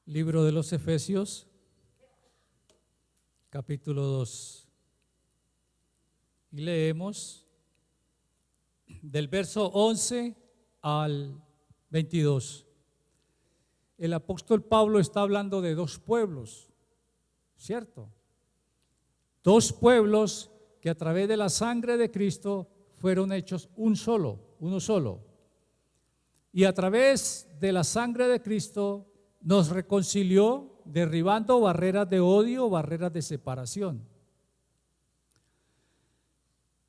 Libro de los Efesios, capítulo 2. Y leemos del verso 11 al 22. El apóstol Pablo está hablando de dos pueblos, ¿cierto? Dos pueblos que a través de la sangre de Cristo fueron hechos uno solo. Y a través de la sangre de Cristo nos reconcilió, derribando barreras de odio, barreras de separación.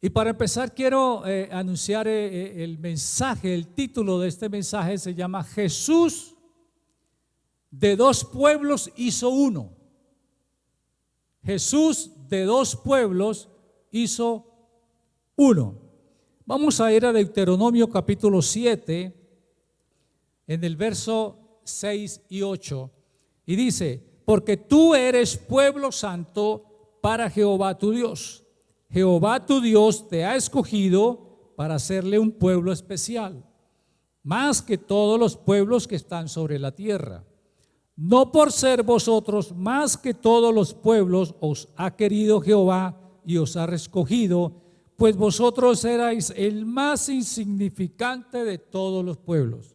Y para empezar quiero anunciar el mensaje. El título de este mensaje se llama Jesús de dos pueblos hizo uno. Jesús de dos pueblos hizo uno. Vamos a ir a Deuteronomio capítulo 7 en el verso 6 y 8, y dice: porque tú eres pueblo santo para Jehová tu Dios. Jehová tu Dios te ha escogido para hacerle un pueblo especial, más que todos los pueblos que están sobre la tierra. No por ser vosotros más que todos los pueblos os ha querido Jehová y os ha escogido, pues vosotros erais el más insignificante de todos los pueblos,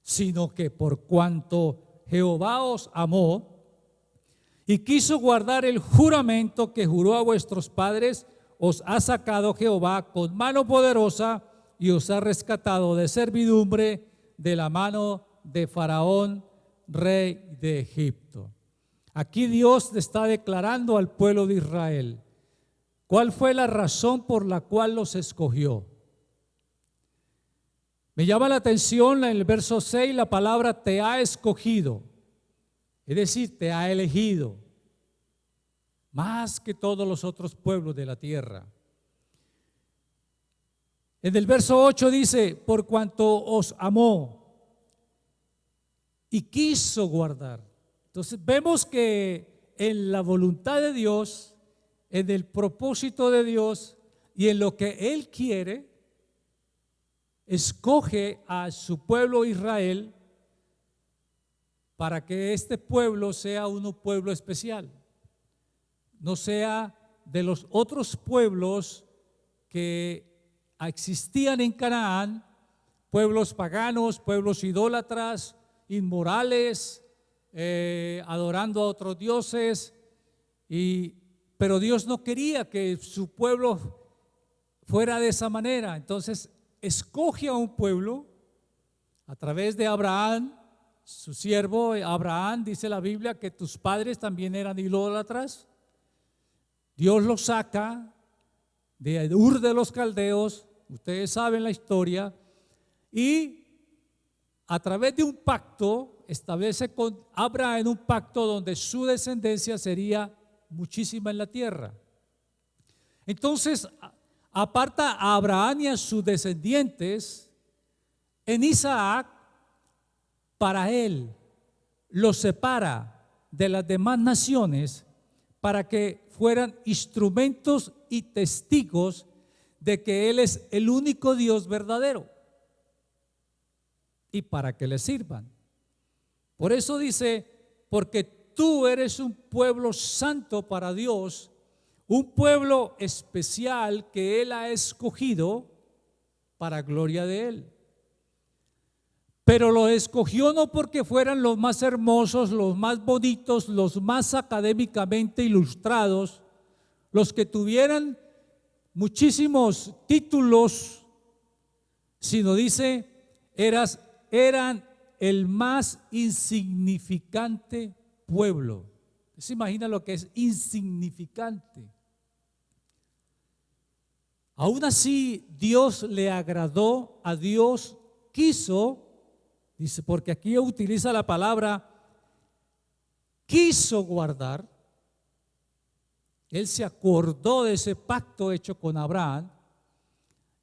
sino que por cuanto Jehová os amó y quiso guardar el juramento que juró a vuestros padres, os ha sacado Jehová con mano poderosa y os ha rescatado de servidumbre de la mano de Faraón, rey de Egipto. Aquí Dios le está declarando al pueblo de Israel cuál fue la razón por la cual los escogió. Me llama la atención en el verso 6 la palabra te ha escogido, es decir, te ha elegido, más que todos los otros pueblos de la tierra. En el verso 8 dice: por cuanto os amó y quiso guardar. Entonces vemos que en la voluntad de Dios, en el propósito de Dios y en lo que Él quiere, escoge a su pueblo Israel para que este pueblo sea un pueblo especial, no sea de los otros pueblos que existían en Canaán, pueblos paganos, pueblos idólatras, inmorales, adorando a otros dioses, pero Dios no quería que su pueblo fuera de esa manera. Entonces escoge a un pueblo a través de Abraham, su siervo Abraham. Dice la Biblia que tus padres también eran idólatras. Dios los saca de Ur de los Caldeos, ustedes saben la historia, y a través de un pacto establece con Abraham un pacto donde su descendencia sería muchísima en la tierra. Entonces aparta a Abraham y a sus descendientes en Isaac para él, los separa de las demás naciones para que fueran instrumentos y testigos de que Él es el único Dios verdadero y para que le sirvan. Por eso dice: porque tú eres un pueblo santo para Dios, un pueblo especial que Él ha escogido para gloria de Él. Pero lo escogió no porque fueran los más hermosos, los más bonitos, los más académicamente ilustrados, los que tuvieran muchísimos títulos, sino dice, eran el más insignificante pueblo. ¿Se imagina lo que es insignificante? Aún así, Dios le agradó, a Dios quiso, dice, porque aquí utiliza la palabra quiso guardar. Él se acordó de ese pacto hecho con Abraham.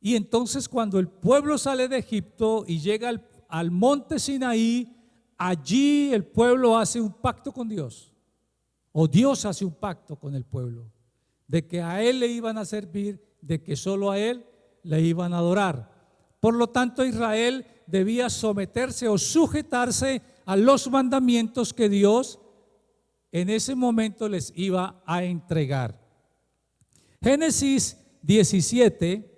Y entonces cuando el pueblo sale de Egipto y llega al monte Sinaí, allí el pueblo hace un pacto con Dios, o Dios hace un pacto con el pueblo, de que a Él le iban a servir, de que solo a Él le iban a adorar. Por lo tanto, Israel debía someterse o sujetarse a los mandamientos que Dios en ese momento les iba a entregar. Génesis 17,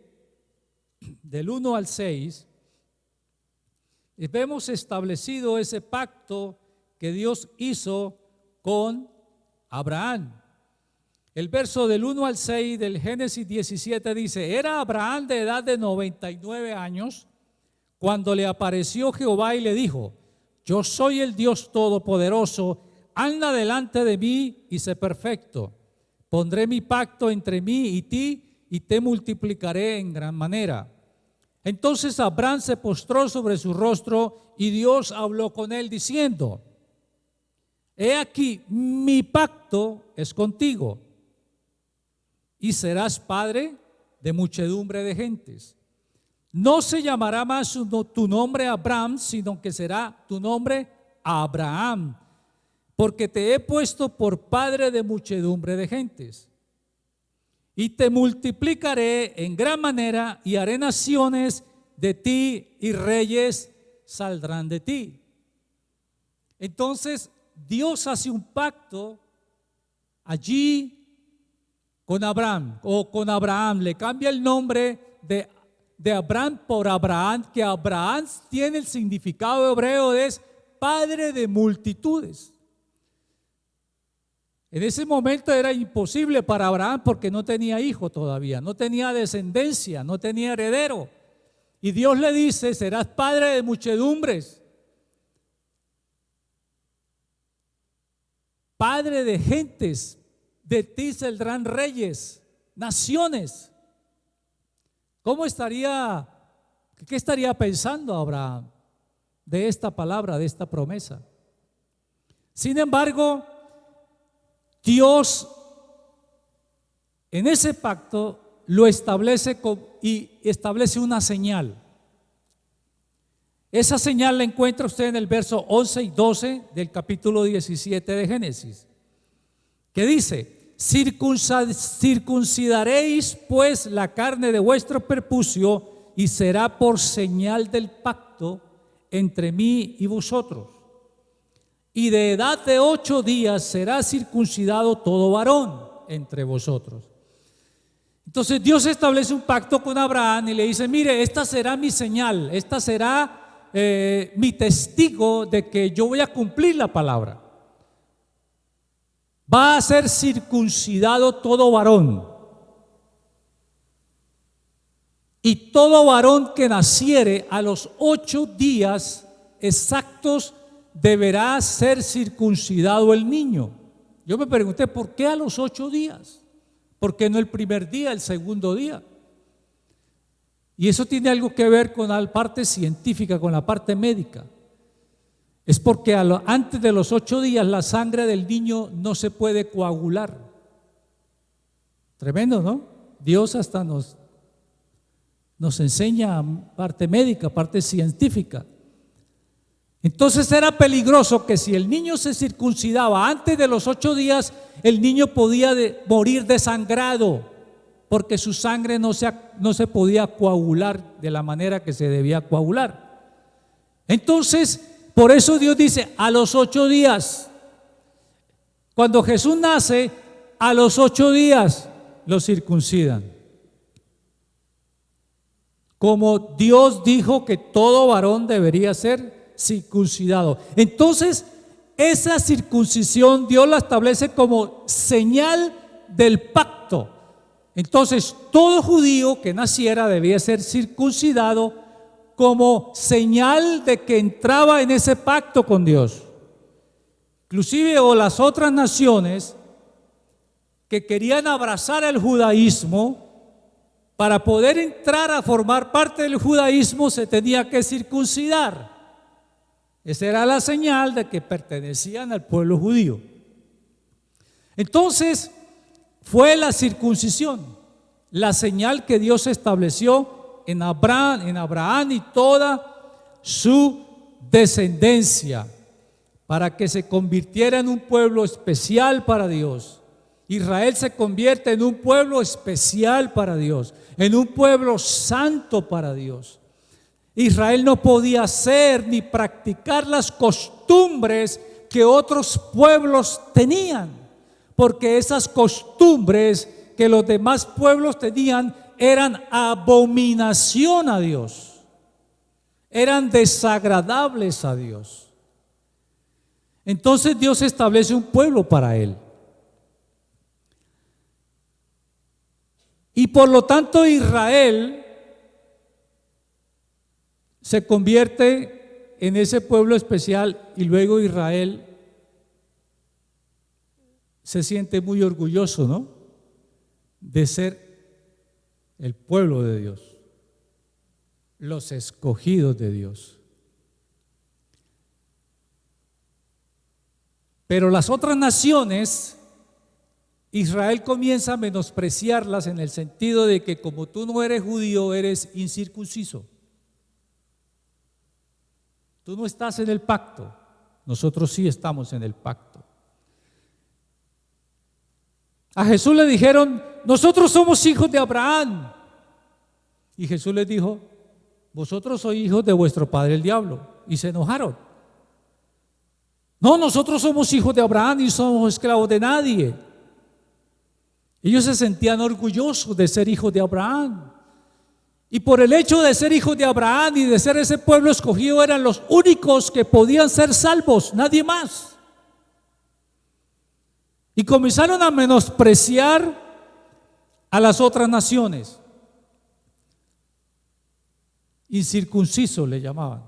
del 1 al 6, vemos establecido ese pacto que Dios hizo con Abraham. El verso del 1 al 6 del Génesis 17 dice: era Abraham de edad de 99 años cuando le apareció Jehová y le dijo: yo soy el Dios Todopoderoso, anda delante de mí y sé perfecto. Pondré mi pacto entre mí y ti y te multiplicaré en gran manera. Entonces Abraham se postró sobre su rostro y Dios habló con él diciendo: he aquí, mi pacto es contigo y serás padre de muchedumbre de gentes. No se llamará más tu nombre Abraham, sino que será tu nombre Abraham, porque te he puesto por padre de muchedumbre de gentes. Y te multiplicaré en gran manera y haré naciones de ti y reyes saldrán de ti. Entonces Dios hace un pacto allí con Abraham, le cambia el nombre de Abraham por Abraham, que Abraham tiene el significado hebreo de padre de multitudes. En ese momento era imposible para Abraham porque no tenía hijo todavía, no tenía descendencia, no tenía heredero. Y Dios le dice: serás padre de muchedumbres, padre de gentes, de ti saldrán reyes, naciones. ¿Qué estaría pensando Abraham de esta palabra, de esta promesa? Sin embargo, Dios en ese pacto lo establece y establece una señal. Esa señal la encuentra usted en el verso 11 y 12 del capítulo 17 de Génesis, que dice: circuncidaréis pues la carne de vuestro prepucio y será por señal del pacto entre mí y vosotros. Y de edad de 8 días será circuncidado todo varón entre vosotros. Entonces Dios establece un pacto con Abraham y le dice: mire, esta será mi señal, esta será mi testigo de que yo voy a cumplir la palabra. Va a ser circuncidado todo varón, y todo varón que naciere a los 8 días exactos deberá ser circuncidado el niño. Yo me pregunté: ¿por qué a los 8 días? ¿Por qué no el primer día, el segundo día? Y eso tiene algo que ver con la parte científica, con la parte médica. Es porque antes de los 8 días la sangre del niño no se puede coagular. Tremendo, ¿no? Dios hasta nos enseña parte médica, parte científica. Entonces era peligroso que si el niño se circuncidaba antes de los 8 días, el niño podía morir desangrado, porque su sangre no se podía coagular de la manera que se debía coagular. Entonces, por eso Dios dice: a los 8 días. Cuando Jesús nace, a los 8 días lo circuncidan. Como Dios dijo que todo varón debería ser circuncidado. Entonces, esa circuncisión Dios la establece como señal del pacto. Entonces, todo judío que naciera debía ser circuncidado como señal de que entraba en ese pacto con Dios. Inclusive las otras naciones que querían abrazar el judaísmo, para poder entrar a formar parte del judaísmo se tenía que circuncidar. Esa era la señal de que pertenecían al pueblo judío. Entonces fue la circuncisión la señal que Dios estableció en Abraham y toda su descendencia, para que se convirtiera en un pueblo especial para Dios. Israel se convierte en un pueblo especial para Dios, en un pueblo santo para Dios. Israel no podía hacer ni practicar las costumbres costumbres que otros pueblos tenían, porque esas costumbres que los demás pueblos tenían eran abominación a Dios, eran desagradables a Dios. Entonces Dios establece un pueblo para él. Y por lo tanto Israel se convierte en ese pueblo especial, y luego Israel se siente muy orgulloso, ¿no?, de ser el pueblo de Dios, los escogidos de Dios. Pero las otras naciones, Israel comienza a menospreciarlas en el sentido de que como tú no eres judío, eres incircunciso. Tú no estás en el pacto, nosotros sí estamos en el pacto. A Jesús le dijeron: nosotros somos hijos de Abraham. Y Jesús les dijo: vosotros sois hijos de vuestro padre el diablo. Y se enojaron. No, nosotros somos hijos de Abraham y somos esclavos de nadie. Ellos se sentían orgullosos de ser hijos de Abraham. Y por el hecho de ser hijos de Abraham y de ser ese pueblo escogido, eran los únicos que podían ser salvos, nadie más. Y comenzaron a menospreciar a las otras naciones. Incircunciso le llamaban.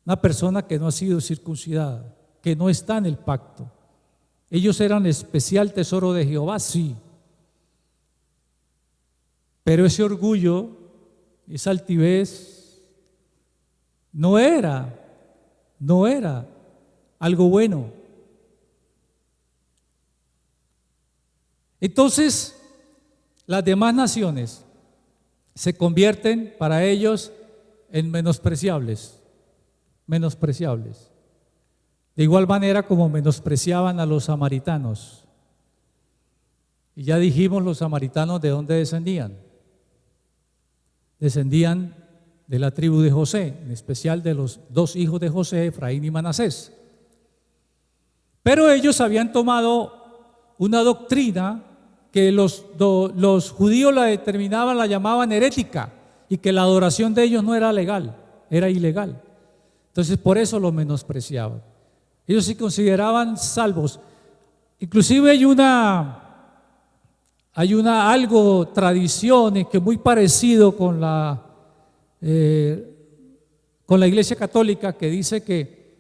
Una persona que no ha sido circuncidada, que no está en el pacto. Ellos eran especial tesoro de Jehová, sí. Pero ese orgullo, esa altivez, no era algo bueno. Entonces, las demás naciones se convierten para ellos en menospreciables. De igual manera como menospreciaban a los samaritanos. Y ya dijimos los samaritanos de dónde descendían. Descendían de la tribu de José, en especial de los dos hijos de José, Efraín y Manasés. Pero ellos habían tomado una doctrina que los judíos la determinaban, la llamaban herética, y que la adoración de ellos no era legal, era ilegal. Entonces por eso lo menospreciaban. Ellos se consideraban salvos. Inclusive hay una tradición que es muy parecido con la Iglesia Católica, que dice que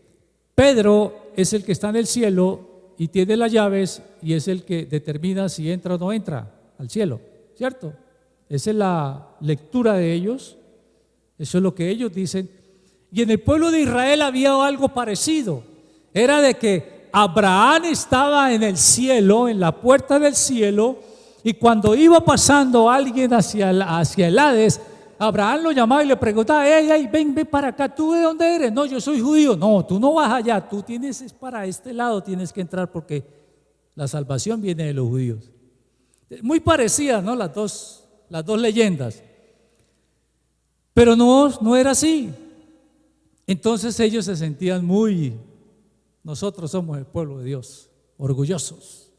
Pedro es el que está en el cielo y tiene las llaves y es el que determina si entra o no entra al cielo, ¿cierto? Esa es la lectura de ellos, eso es lo que ellos dicen. Y en el pueblo de Israel había algo parecido, era de que Abraham estaba en el cielo, en la puerta del cielo, y cuando iba pasando alguien hacia el Hades, Abraham lo llamaba y le preguntaba: hey, ven para acá, ¿tú de dónde eres? No, yo soy judío. No, tú no vas allá, tú es para este lado, tienes que entrar porque la salvación viene de los judíos. Muy parecidas, ¿no?, las dos leyendas. Pero no era así. Entonces ellos se sentían nosotros somos el pueblo de Dios, orgullosos.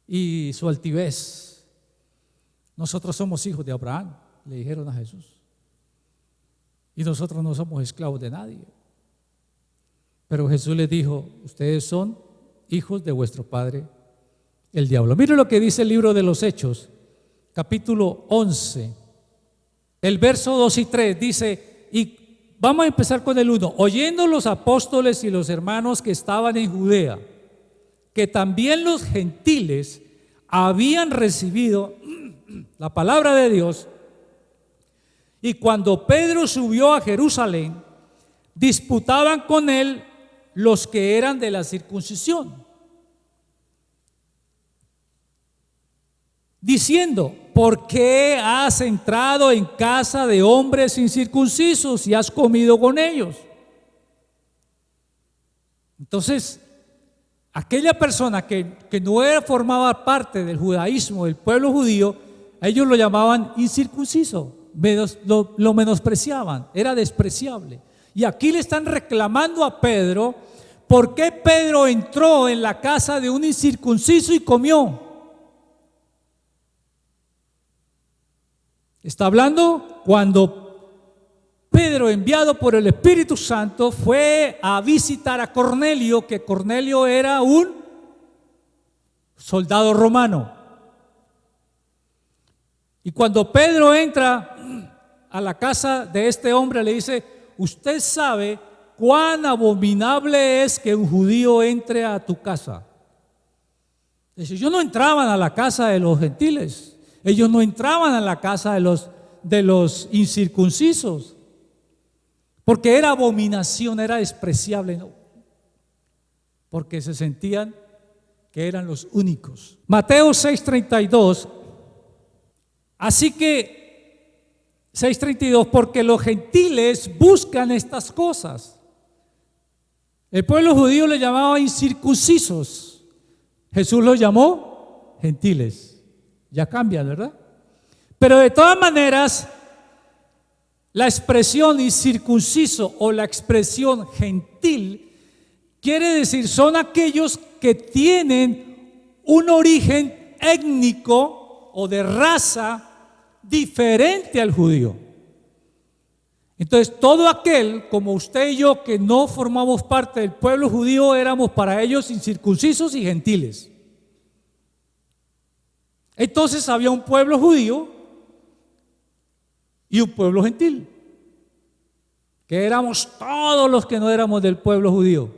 Y su altivez: nosotros somos hijos de Abraham, le dijeron a Jesús, y nosotros no somos esclavos de nadie. Pero Jesús les dijo: ustedes son hijos de vuestro padre el diablo. Mire lo que dice el libro de los Hechos, capítulo 11, el verso 2 y 3, dice, y vamos a empezar con el 1. Oyendo los apóstoles y los hermanos que estaban en Judea, que también los gentiles habían recibido la palabra de Dios, y cuando Pedro subió a Jerusalén, disputaban con él los que eran de la circuncisión, diciendo: ¿por qué has entrado en casa de hombres incircuncisos y has comido con ellos? Entonces, aquella persona que no formaba parte del judaísmo, del pueblo judío, a ellos lo llamaban incircunciso, lo menospreciaban, era despreciable. Y aquí le están reclamando a Pedro por qué Pedro entró en la casa de un incircunciso y comió. Está hablando cuando Pedro, enviado por el Espíritu Santo, fue a visitar a Cornelio, que Cornelio era un soldado romano. Y cuando Pedro entra a la casa de este hombre, le dice: usted sabe cuán abominable es que un judío entre a tu casa. Dice: ellos no entraban a la casa de los gentiles, ellos no entraban a la casa de los incircuncisos, porque era abominación, era despreciable, ¿no? Porque se sentían que eran los únicos. Mateo 6:32. Así que 6:32, porque los gentiles buscan estas cosas. El pueblo judío le llamaba incircuncisos, Jesús los llamó gentiles. Ya cambian, ¿verdad? Pero de todas maneras, la expresión incircunciso o la expresión gentil quiere decir son aquellos que tienen un origen étnico o de raza diferente al judío. Entonces, todo aquel, como usted y yo, que no formamos parte del pueblo judío, éramos para ellos incircuncisos y gentiles. Entonces había un pueblo judío y un pueblo gentil, que éramos todos los que no éramos del pueblo judío,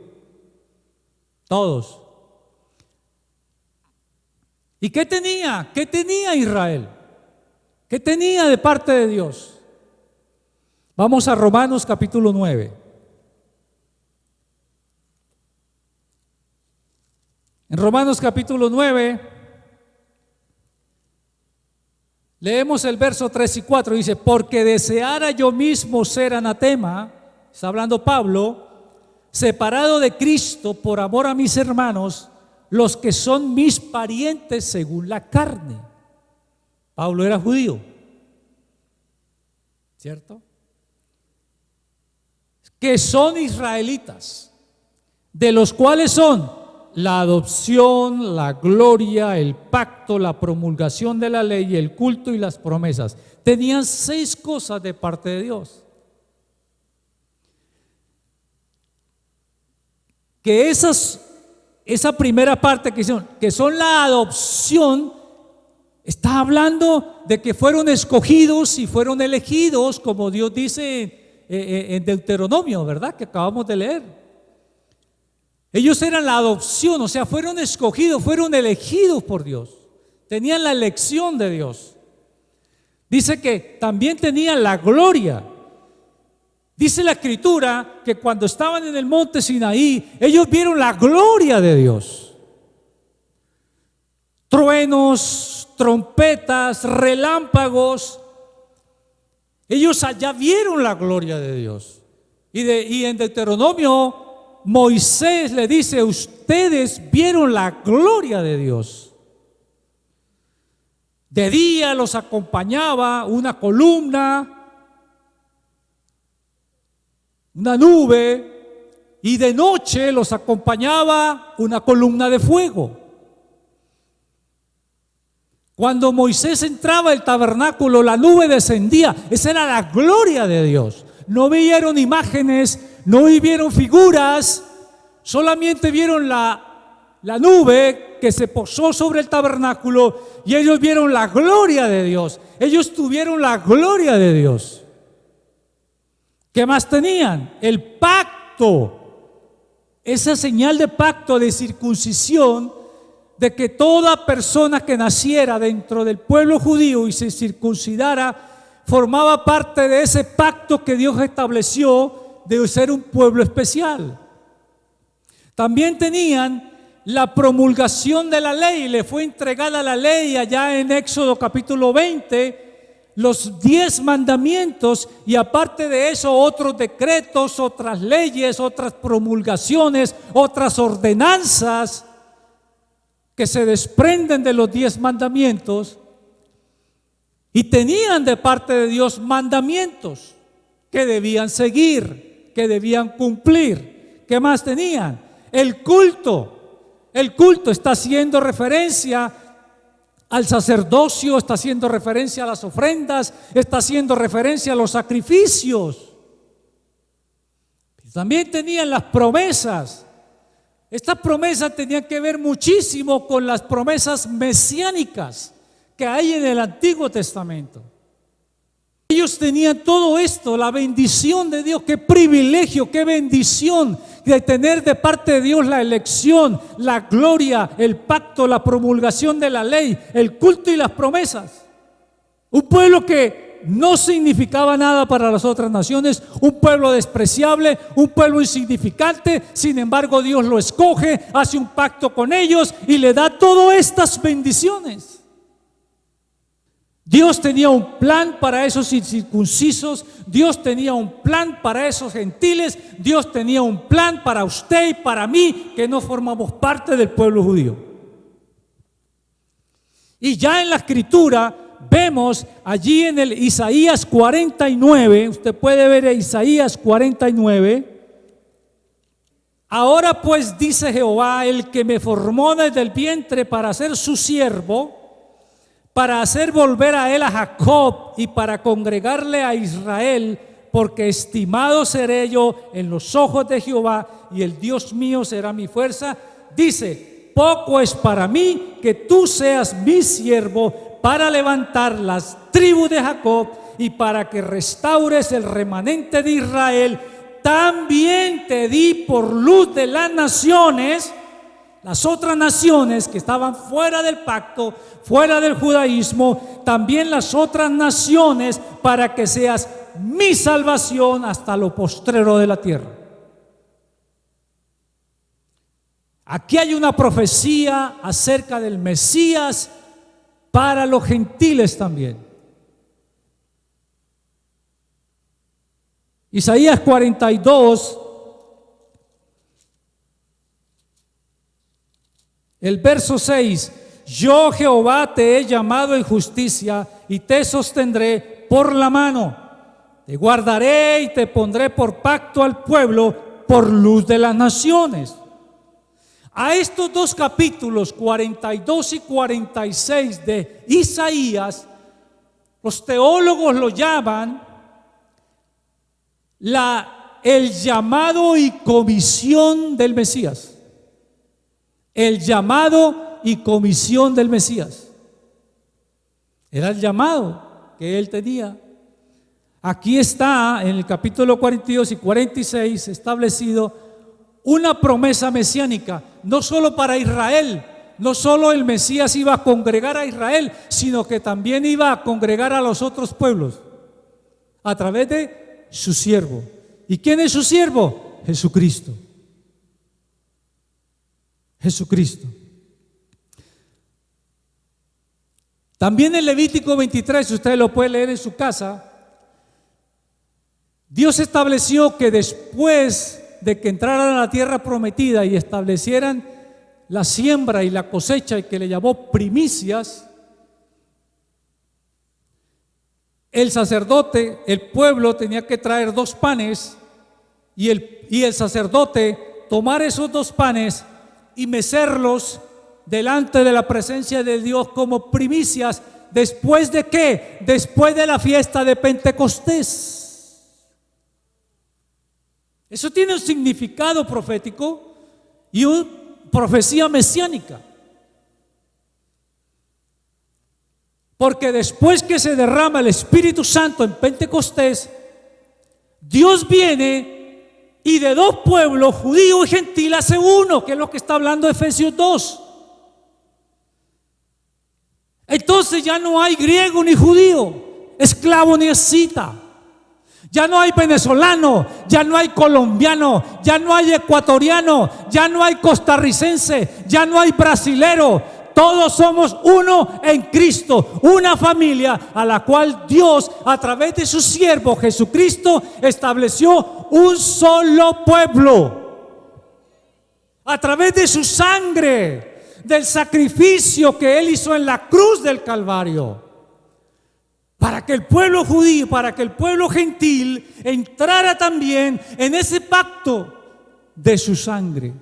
todos. ¿Y qué tenía? ¿Qué tenía Israel? ¿Qué tenía de parte de Dios? Vamos a Romanos capítulo 9. En Romanos capítulo 9 leemos el verso 3 y 4, dice: porque deseara yo mismo ser anatema, está hablando Pablo, separado de Cristo por amor a mis hermanos, los que son mis parientes según la carne. Pablo era judío, ¿cierto? Que son israelitas, de los cuales son la adopción, la gloria, el pacto, la promulgación de la ley, el culto y las promesas. Tenían 6 cosas de parte de Dios. Que esa primera parte que son la adopción, está hablando de que fueron escogidos y fueron elegidos, como Dios dice en Deuteronomio, ¿verdad? Que acabamos de leer. Ellos eran la adopción, o sea, fueron escogidos, fueron elegidos por Dios. Tenían la elección de Dios. Dice que también tenían la gloria. Dice la Escritura que cuando estaban en el monte Sinaí, ellos vieron la gloria de Dios. Truenos, trompetas, relámpagos. Ellos allá vieron la gloria de Dios. Y en Deuteronomio, Moisés le dice: ustedes vieron la gloria de Dios. De día los acompañaba una columna, una nube, y de noche los acompañaba una columna de fuego. Cuando Moisés entraba al tabernáculo, la nube descendía. Esa era la gloria de Dios. No vieron imágenes, no vieron figuras, solamente vieron la nube que se posó sobre el tabernáculo y ellos vieron la gloria de Dios. Ellos tuvieron la gloria de Dios. ¿Qué más tenían? El pacto, esa señal de pacto de circuncisión, de que toda persona que naciera dentro del pueblo judío y se circuncidara formaba parte de ese pacto que Dios estableció de ser un pueblo especial. También tenían la promulgación de la ley. Le fue entregada la ley allá en Éxodo capítulo 20, los 10 mandamientos, y aparte de eso otros decretos, otras leyes, otras promulgaciones, otras ordenanzas que se desprenden de los 10 mandamientos. Y tenían de parte de Dios mandamientos que debían seguir, que debían cumplir. ¿Qué más tenían? El culto. El culto está haciendo referencia al sacerdocio, está haciendo referencia a las ofrendas, está haciendo referencia a los sacrificios. También tenían las promesas. Estas promesas tenían que ver muchísimo con las promesas mesiánicas que hay en el Antiguo Testamento. Ellos tenían todo esto, la bendición de Dios. Qué privilegio, qué bendición de tener de parte de Dios la elección, la gloria, el pacto, la promulgación de la ley, el culto y las promesas. Un pueblo que no significaba nada para las otras naciones, un pueblo despreciable, un pueblo insignificante. Sin embargo, Dios lo escoge, hace un pacto con ellos y le da todas estas bendiciones. Dios tenía un plan para esos incircuncisos, Dios tenía un plan para esos gentiles, Dios tenía un plan para usted y para mí, que no formamos parte del pueblo judío. Y ya en la Escritura vemos allí en el Isaías 49, usted puede ver Isaías 49. Ahora pues, dice Jehová, el que me formó desde el vientre para ser su siervo, para hacer volver a él a Jacob y para congregarle a Israel, porque estimado seré yo en los ojos de Jehová y el Dios mío será mi fuerza. Dice: poco es para mí que tú seas mi siervo para levantar las tribus de Jacob y para que restaures el remanente de Israel. También te di por luz de las naciones, las otras naciones que estaban fuera del pacto, fuera del judaísmo, también las otras naciones, para que seas mi salvación hasta lo postrero de la tierra. Aquí hay una profecía acerca del Mesías para los gentiles también. Isaías 42, el verso 6: yo Jehová te he llamado en justicia y te sostendré por la mano, te guardaré y te pondré por pacto al pueblo, por luz de las naciones. A estos dos capítulos 42 y 46 de Isaías, los teólogos lo llaman el llamado y comisión del Mesías. El llamado y comisión del Mesías. Era el llamado que él tenía. Aquí está en el capítulo 42 y 46 establecido una promesa mesiánica, no solo para Israel. No solo el Mesías iba a congregar a Israel, sino que también iba a congregar a los otros pueblos a través de su siervo. ¿Y quién es su siervo? Jesucristo. Jesucristo. También en Levítico 23, usted lo puede leer en su casa, Dios estableció que después de que entraran a la tierra prometida y establecieran la siembra y la cosecha, y que le llamó primicias, el sacerdote, el pueblo tenía que traer 2 panes y el sacerdote tomar esos 2 panes y mecerlos delante de la presencia de Dios como primicias. ¿Después de qué? Después de la fiesta de Pentecostés. Eso tiene un significado profético y una profecía mesiánica. Porque después que se derrama el Espíritu Santo en Pentecostés, Dios viene y de 2 pueblos, judío y gentil, hace uno, que es lo que está hablando Efesios 2. Entonces ya no hay griego ni judío, esclavo ni escita. Ya no hay venezolano, ya no hay colombiano, ya no hay ecuatoriano, ya no hay costarricense, ya no hay brasilero. Todos somos uno en Cristo, una familia a la cual Dios, a través de su siervo Jesucristo, estableció un solo pueblo. A través de su sangre, del sacrificio que Él hizo en la cruz del Calvario. para que el pueblo judío, para que el pueblo gentil entrara también en ese pacto de su sangre.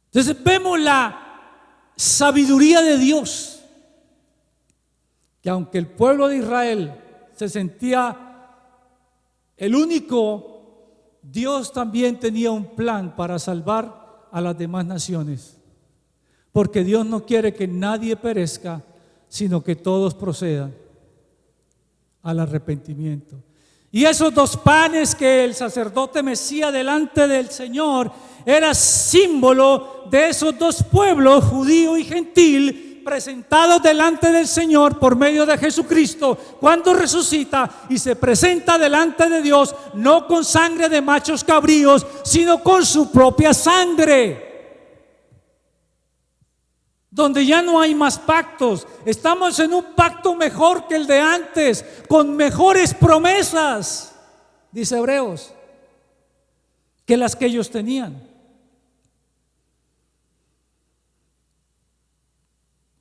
Entonces vemos la sabiduría de Dios, que aunque el pueblo de Israel se sentía el único, Dios también tenía un plan para salvar a las demás naciones, porque Dios no quiere que nadie perezca, sino que todos procedan al arrepentimiento. Y esos 2 panes que el sacerdote mecía delante del Señor era símbolo de esos 2 pueblos, judío y gentil, presentados delante del Señor por medio de Jesucristo cuando resucita y se presenta delante de Dios, no con sangre de machos cabríos, sino con su propia sangre, donde ya no hay más pactos. Estamos en un pacto mejor que el de antes, con mejores promesas, dice Hebreos, que las que ellos tenían.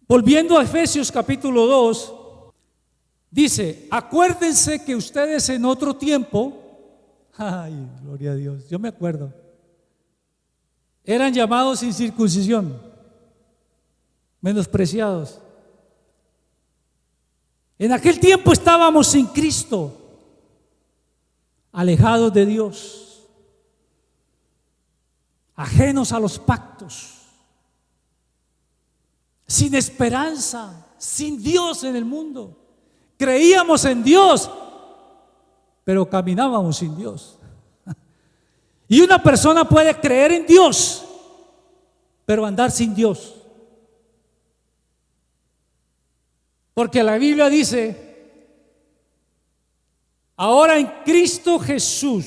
Volviendo a Efesios capítulo 2, dice: acuérdense que ustedes en otro tiempo, ay, gloria a Dios, yo me acuerdo, eran llamados sin circuncisión, menospreciados. En aquel tiempo estábamos sin Cristo, alejados de Dios, ajenos a los pactos, sin esperanza, sin Dios en el mundo. Creíamos en Dios, pero caminábamos sin Dios. Y una persona puede creer en Dios, pero andar sin Dios. Porque la Biblia dice: ahora en Cristo Jesús,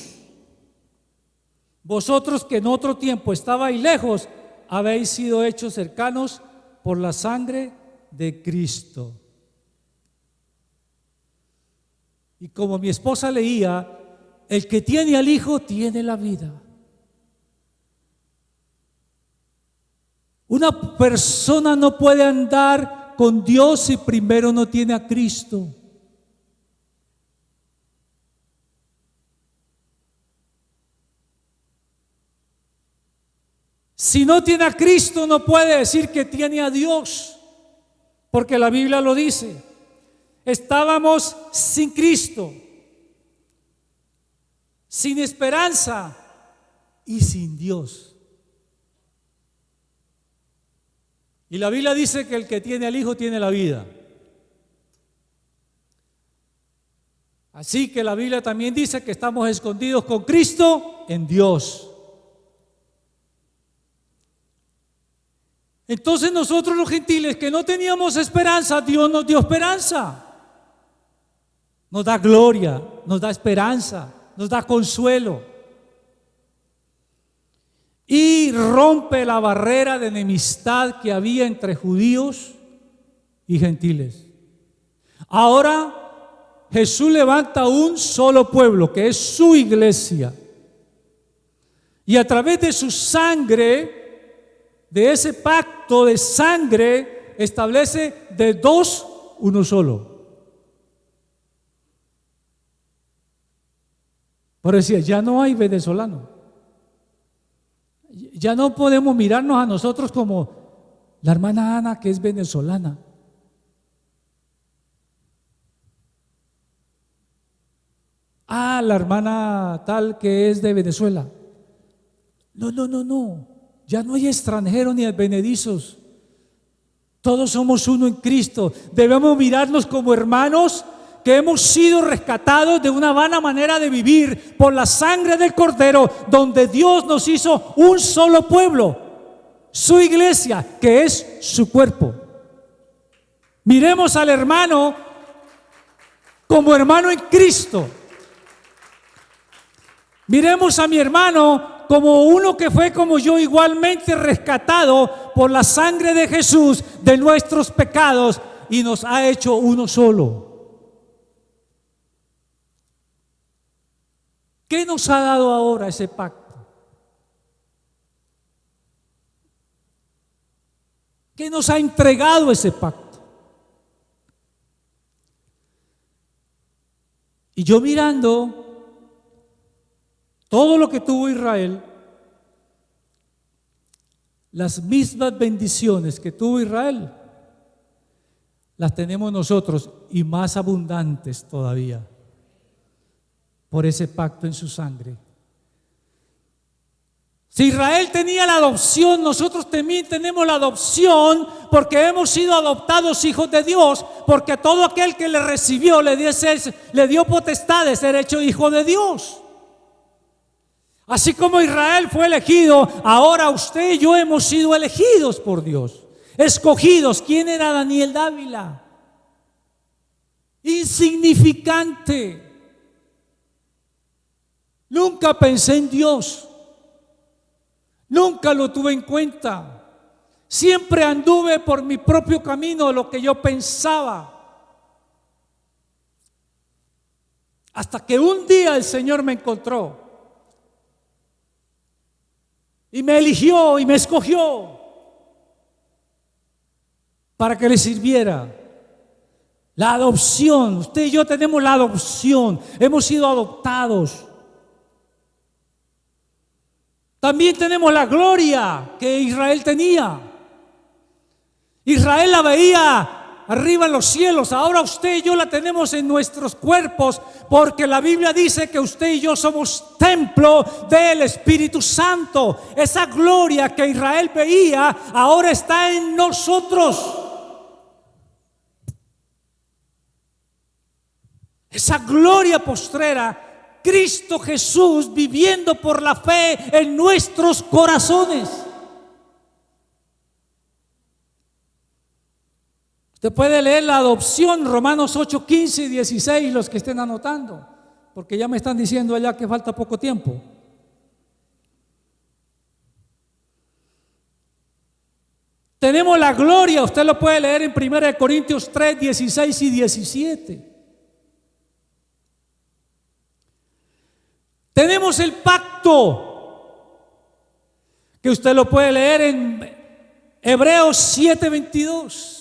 vosotros que en otro tiempo estabais lejos, habéis sido hechos cercanos por la sangre de Cristo. Y como mi esposa leía, el que tiene al Hijo tiene la vida. Una persona no puede andar con Dios si primero no tiene a Cristo. Si no tiene a Cristo, no puede decir que tiene a Dios, porque la Biblia lo dice. Estábamos sin Cristo, sin esperanza y sin Dios. Y la Biblia dice que el que tiene al Hijo tiene la vida. Así que la Biblia también dice que estamos escondidos con Cristo en Dios. Entonces nosotros los gentiles que no teníamos esperanza, Dios nos dio esperanza. Nos da gloria, nos da esperanza, nos da consuelo. Y rompe la barrera de enemistad que había entre judíos y gentiles. Ahora Jesús levanta un solo pueblo, que es su iglesia. Y a través de su sangre, de ese pacto de sangre, establece de 2 uno solo. Por decir, ya no hay venezolano. Ya no podemos mirarnos a nosotros como la hermana Ana, que es venezolana. Ah, la hermana tal que es de Venezuela. No. Ya no hay extranjeros ni advenedizos. Todos somos uno en Cristo. Debemos mirarnos como hermanos que hemos sido rescatados de una vana manera de vivir por la sangre del Cordero, donde Dios nos hizo un solo pueblo, su iglesia, que es su cuerpo. Miremos al hermano como hermano en Cristo. Miremos a mi hermano como uno que fue como yo, igualmente rescatado por la sangre de Jesús de nuestros pecados, y nos ha hecho uno solo. ¿Qué nos ha dado ahora ese pacto? ¿Qué nos ha entregado ese pacto? Y yo mirando todo lo que tuvo Israel, las mismas bendiciones que tuvo Israel, las tenemos nosotros y más abundantes todavía por ese pacto en su sangre. Si Israel tenía la adopción, nosotros también tenemos la adopción porque hemos sido adoptados hijos de Dios, porque todo aquel que le recibió le dio potestad de ser hecho hijo de Dios. Así como Israel fue elegido, ahora usted y yo hemos sido elegidos por Dios, escogidos. ¿Quién era Daniel Dávila? Insignificante. Nunca pensé en Dios. Nunca lo tuve en cuenta. Siempre anduve por mi propio camino, lo que yo pensaba. Hasta que un día el Señor me encontró y me eligió y me escogió para que le sirviera. La adopción, usted y yo tenemos la adopción, hemos sido adoptados. También tenemos la gloria que Israel tenía. Israel la veía arriba en los cielos, ahora usted y yo la tenemos en nuestros cuerpos, porque la Biblia dice que usted y yo somos templo del Espíritu Santo. Esa gloria que Israel veía ahora está en nosotros. Esa gloria postrera, Cristo Jesús viviendo por la fe en nuestros corazones. Usted puede leer la adopción, Romanos 8, 15 y 16, los que estén anotando, porque ya me están diciendo allá que falta poco tiempo. Tenemos la gloria, usted lo puede leer en 1 Corintios 3, 16 y 17. Tenemos el pacto, que usted lo puede leer en Hebreos 7:22.